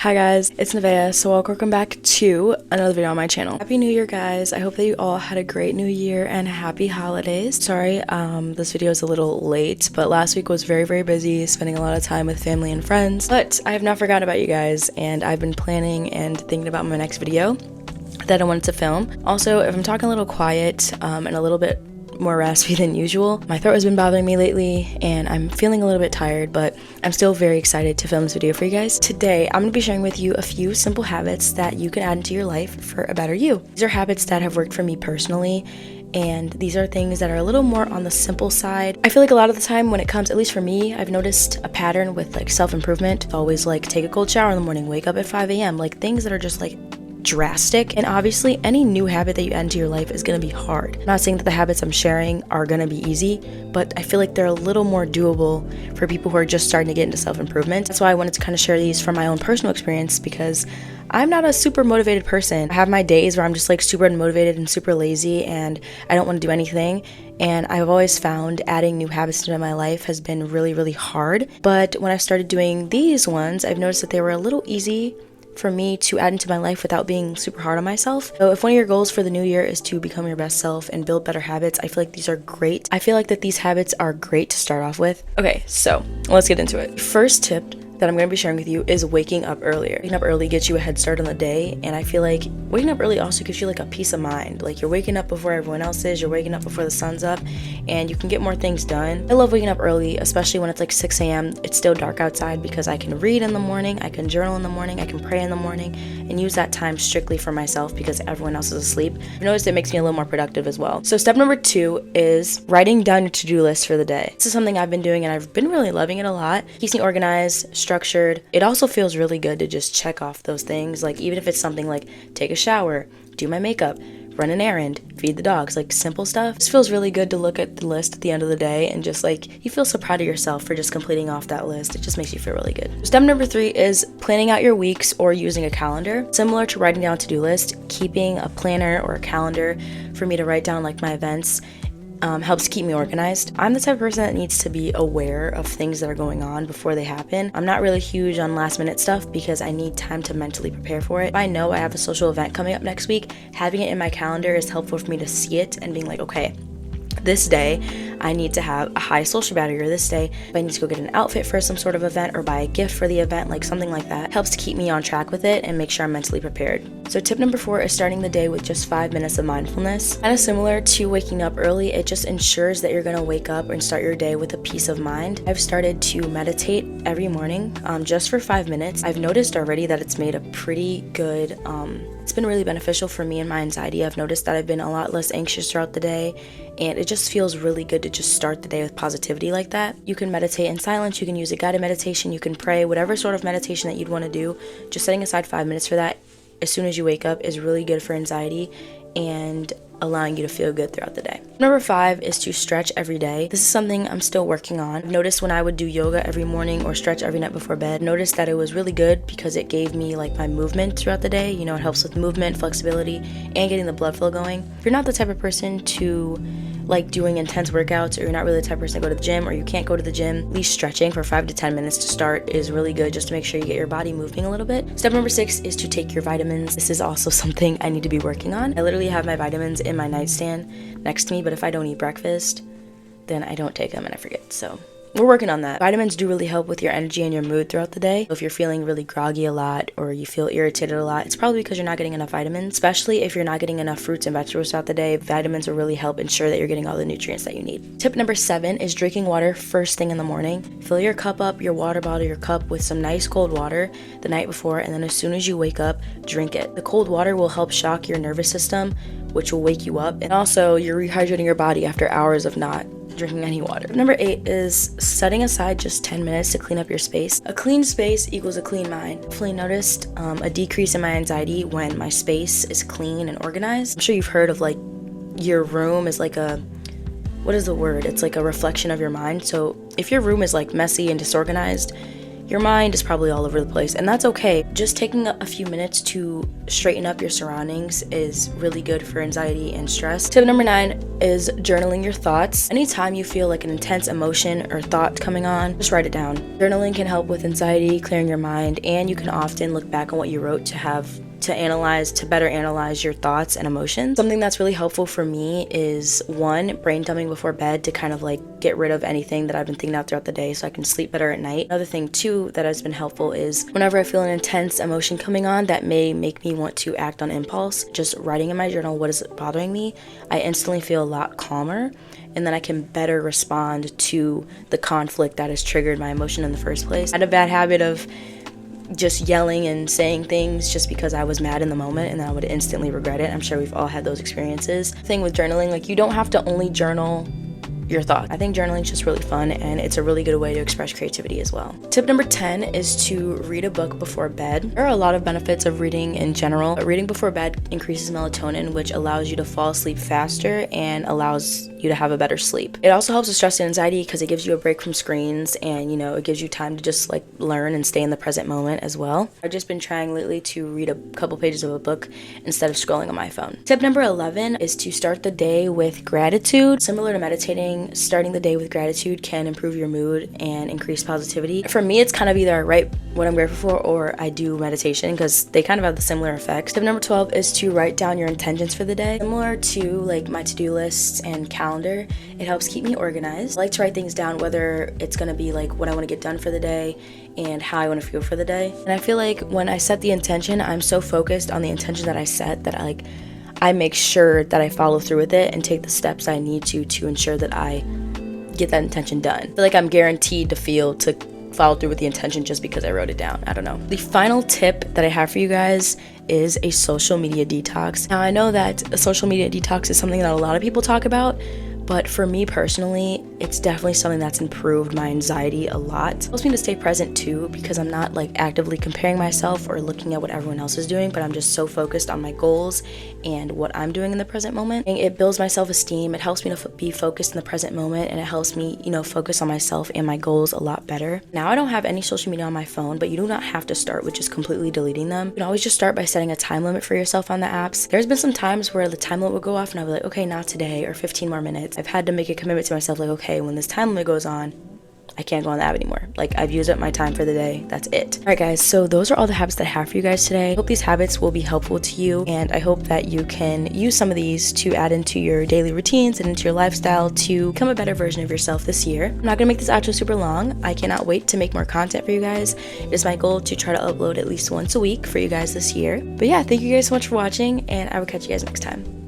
Hi guys, it's Nevaeh, so welcome back to another video on my channel. Happy New Year guys, I hope that you all had a great new year and happy holidays. Sorry, this video is a little late, but last week was very busy, spending a lot of time with family and friends. But I have not forgotten about you guys, and I've been planning and thinking about my next video that I wanted to film. Also, if I'm talking a little quiet and a little bit more raspy than usual, my throat has been bothering me lately and I'm feeling a little bit tired, but I'm still very excited to film this video for you guys. Today, I'm going to be sharing with you a few simple habits that you can add into your life for a better you. These are habits that have worked for me personally, and these are things that are a little more on the simple side. I feel like a lot of the time when it comes, at least for me, I've noticed a pattern with like self-improvement. Always like take a cold shower in the morning, wake up at 5 a.m. Like things that are just like drastic, and obviously any new habit that you add into your life is going to be hard. I'm not saying that the habits I'm sharing are going to be easy, but I feel like they're a little more doable for people who are just starting to get into self-improvement. That's why I wanted to kind of share these from my own personal experience, because I'm not a super motivated person. I have my days where I'm just like super unmotivated and super lazy and I don't want to do anything, and I've always found adding new habits into my life has been really hard. But when I started doing these ones, I've noticed that they were a little easy for me to add into my life without being super hard on myself. So if one of your goals for the new year is to become your best self and build better habits, I feel like these are great. I feel like that these habits are great to start off with. Okay, so let's get into it. First tip that I'm going to be sharing with you is waking up earlier. Waking up early gets you a head start on the day, and I feel like waking up early also gives you like a peace of mind. Like you're waking up before everyone else is, you're waking up before the sun's up, and you can get more things done. I love waking up early, especially when it's like 6 a.m. It's still dark outside, because I can read in the morning, I can journal in the morning, I can pray in the morning, and use that time strictly for myself because everyone else is asleep. I've noticed it makes me a little more productive as well. So step number 2 is writing down your to-do list for the day. This is something I've been doing and I've been really loving it a lot. Keeps me organized, structured. It also feels really good to just check off those things, like even if it's something like take a shower, do my makeup, run an errand, feed the dogs, like simple stuff. It feels really good to look at the list at the end of the day and just like, you feel so proud of yourself for just completing off that list. It just makes you feel really good. Step number 3 is planning out your weeks or using a calendar. Similar to writing down a to-do list, keeping a planner or a calendar for me to write down like my events helps keep me organized. I'm the type of person that needs to be aware of things that are going on before they happen. I'm not really huge on last minute stuff because I need time to mentally prepare for it. If I know I have a social event coming up next week, having it in my calendar is helpful for me to see it and being like, okay, this day I need to have a high social battery, or this day if I need to go get an outfit for some sort of event or buy a gift for the event, like something like that, helps to keep me on track with it and make sure I'm mentally prepared. So tip number 4 is starting the day with just 5 minutes of mindfulness. Kind of similar to waking up early, it just ensures that you're going to wake up and start your day with a peace of mind. I've started to meditate every morning just for 5 minutes. I've noticed already that it's made a pretty good, it's been really beneficial for me and my anxiety. I've noticed that I've been a lot less anxious throughout the day, and it just feels really good to just start the day with positivity like that. You can meditate in silence, you can use a guided meditation, you can pray, whatever sort of meditation that you'd want to do. Just setting aside 5 minutes for that as soon as you wake up is really good for anxiety and allowing you to feel good throughout the day. Number 5 is to stretch every day. This is something I'm still working on. I've noticed when I would do yoga every morning or stretch every night before bed, noticed that it was really good because it gave me like my movement throughout the day. You know, it helps with movement, flexibility, and getting the blood flow going. If you're not the type of person to like doing intense workouts, or you're not really the type of person to go to the gym, or you can't go to the gym, at least stretching for 5 to 10 minutes to start is really good, just to make sure you get your body moving a little bit. Step number 6 is to take your vitamins. This is also something I need to be working on. I literally have my vitamins in my nightstand next to me, but if I don't eat breakfast, then I don't take them and I forget. So we're working on that. Vitamins do really help with your energy and your mood throughout the day. So if you're feeling really groggy a lot or you feel irritated a lot, it's probably because you're not getting enough vitamins. Especially if you're not getting enough fruits and vegetables throughout the day, vitamins will really help ensure that you're getting all the nutrients that you need. Tip number 7 is drinking water first thing in the morning. Fill your cup up, your water bottle, your cup with some nice cold water the night before, and then as soon as you wake up, drink it. The cold water will help shock your nervous system, which will wake you up, and also you're rehydrating your body after hours of not drinking any water. Number 8 is setting aside just 10 minutes to clean up your space. A clean space equals a clean mind. Definitely noticed a decrease in my anxiety when my space is clean and organized. I'm sure you've heard of like your room is like a, what is the word? It's like a reflection of your mind. So if your room is like messy and disorganized, your mind is probably all over the place, and that's okay. Just taking a few minutes to straighten up your surroundings is really good for anxiety and stress. Tip number 9 is journaling your thoughts. Anytime you feel like an intense emotion or thought coming on, just write it down. Journaling can help with anxiety, clearing your mind, and you can often look back on what you wrote to better analyze your thoughts and emotions. Something that's really helpful for me is 1, brain dumping before bed to kind of like get rid of anything that I've been thinking out throughout the day so I can sleep better at night. Another thing too that has been helpful is whenever I feel an intense emotion coming on that may make me want to act on impulse, just writing in my journal what is bothering me, I instantly feel a lot calmer, and then I can better respond to the conflict that has triggered my emotion in the first place. I had a bad habit of just yelling and saying things just because I was mad in the moment, and then I would instantly regret it. I'm sure we've all had those experiences. Thing with journaling, like, you don't have to only journal your thoughts. I think journaling is just really fun, and it's a really good way to express creativity as well. Tip number 10 is to read a book before bed. There are a lot of benefits of reading in general, but reading before bed increases melatonin, which allows you to fall asleep faster and allows you to have a better sleep. It also helps with stress and anxiety because it gives you a break from screens, and it gives you time to just like learn and stay in the present moment as well. I've just been trying lately to read a couple pages of a book instead of scrolling on my phone. Tip number 11 is to start the day with gratitude. Similar to meditating, starting the day with gratitude can improve your mood and increase positivity. For me, it's kind of either I write what I'm grateful for or I do meditation because they kind of have the similar effects. Tip number 12 is to write down your intentions for the day. Similar to like my to-do lists and calendar, it helps keep me organized. I like to write things down, whether it's going to be like what I want to get done for the day and how I want to feel for the day. And I feel like when I set the intention, I'm so focused on the intention that I set that I make sure that I follow through with it and take the steps I need to ensure that I get that intention done. I feel like I'm guaranteed to follow through with the intention just because I wrote it down. I don't know. The final tip that I have for you guys is a social media detox. Now, I know that a social media detox is something that a lot of people talk about, but for me personally, it's definitely something that's improved my anxiety a lot. It helps me to stay present too, because I'm not like actively comparing myself or looking at what everyone else is doing, but I'm just so focused on my goals and what I'm doing in the present moment. And it builds my self-esteem. It helps me to be focused in the present moment, and it helps me, focus on myself and my goals a lot better. Now, I don't have any social media on my phone, but you do not have to start with just completely deleting them. You can always just start by setting a time limit for yourself on the apps. There's been some times where the time limit would go off and I'd be like, okay, not today, or 15 more minutes. I've had to make a commitment to myself, like, okay, when this time limit goes on, I can't go on the app anymore. Like, I've used up my time for the day. That's it. All right, guys. So those are all the habits that I have for you guys today. I hope these habits will be helpful to you, and I hope that you can use some of these to add into your daily routines and into your lifestyle to become a better version of yourself this year. I'm not gonna make this outro super long. I cannot wait to make more content for you guys. It is my goal to try to upload at least once a week for you guys this year. But yeah, thank you guys so much for watching, and I will catch you guys next time.